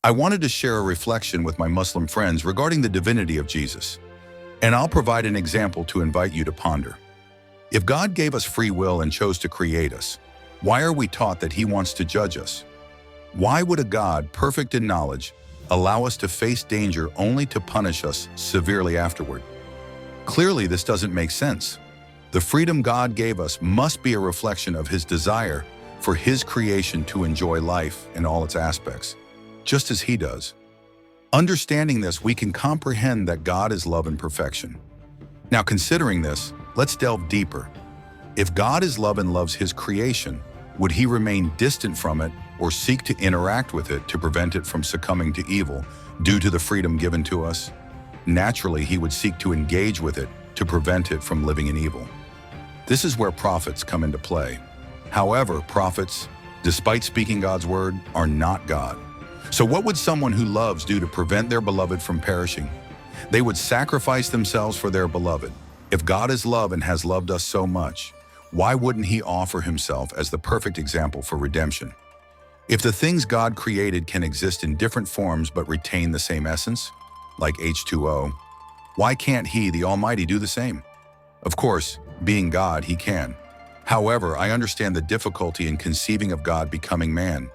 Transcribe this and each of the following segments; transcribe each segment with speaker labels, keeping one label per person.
Speaker 1: I wanted to share a reflection with my Muslim friends regarding the divinity of Jesus, and I'll provide an example to invite you to ponder. If God gave us free will and chose to create us, why are we taught that He wants to judge us? Why would a God, perfect in knowledge, allow us to face danger only to punish us severely afterward? Clearly, this doesn't make sense. The freedom God gave us must be a reflection of His desire for His creation to enjoy life in all its aspects, just as He does. Understanding this, we can comprehend that God is love and perfection. Now, considering this, let's delve deeper. If God is love and loves His creation, would He remain distant from it or seek to interact with it to prevent it from succumbing to evil due to the freedom given to us? Naturally, He would seek to engage with it to prevent it from living in evil. This is where prophets come into play. However, prophets, despite speaking God's word, are not God. So what would someone who loves do to prevent their beloved from perishing? They would sacrifice themselves for their beloved. If God is love and has loved us so much, why wouldn't He offer Himself as the perfect example for redemption? If the things God created can exist in different forms but retain the same essence, like H2O, why can't He, the Almighty, do the same? Of course, being God, He can. However, I understand the difficulty in conceiving of God becoming man.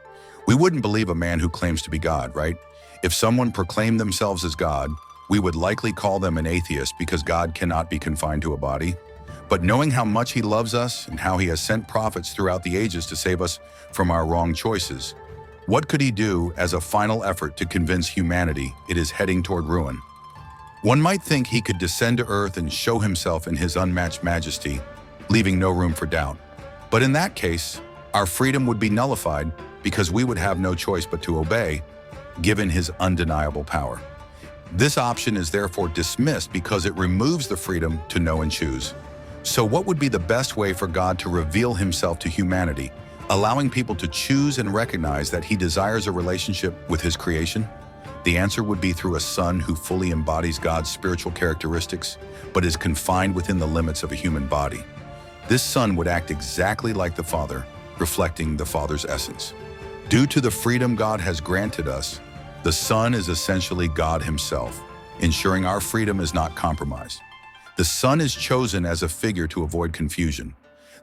Speaker 1: We wouldn't believe a man who claims to be God, right? If someone proclaimed themselves as God, we would likely call them an atheist because God cannot be confined to a body. But knowing how much He loves us and how He has sent prophets throughout the ages to save us from our wrong choices, what could He do as a final effort to convince humanity it is heading toward ruin? One might think He could descend to earth and show Himself in His unmatched majesty, leaving no room for doubt. But in that case, our freedom would be nullified because we would have no choice but to obey, given His undeniable power. This option is therefore dismissed because it removes the freedom to know and choose. So what would be the best way for God to reveal Himself to humanity, allowing people to choose and recognize that He desires a relationship with His creation? The answer would be through a Son who fully embodies God's spiritual characteristics, but is confined within the limits of a human body. This Son would act exactly like the Father, reflecting the Father's essence. Due to the freedom God has granted us, the Son is essentially God Himself, ensuring our freedom is not compromised. The Son is chosen as a figure to avoid confusion.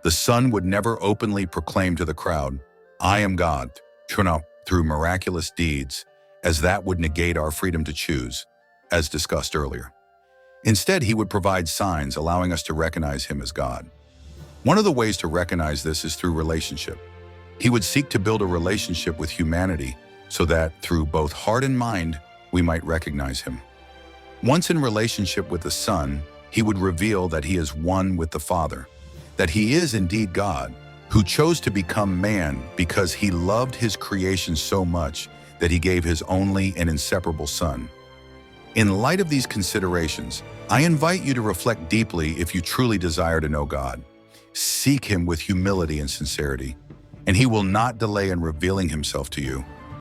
Speaker 1: The Son would never openly proclaim to the crowd, "I am God," through miraculous deeds, as that would negate our freedom to choose, as discussed earlier. Instead, He would provide signs allowing us to recognize Him as God. One of the ways to recognize this is through relationship. He would seek to build a relationship with humanity so that, through both heart and mind, we might recognize Him. Once in relationship with the Son, He would reveal that He is one with the Father, that He is indeed God, who chose to become man because He loved His creation so much that He gave His only and inseparable Son. In light of these considerations, I invite you to reflect deeply if you truly desire to know God. Seek Him with humility and sincerity, and He will not delay in revealing Himself to you.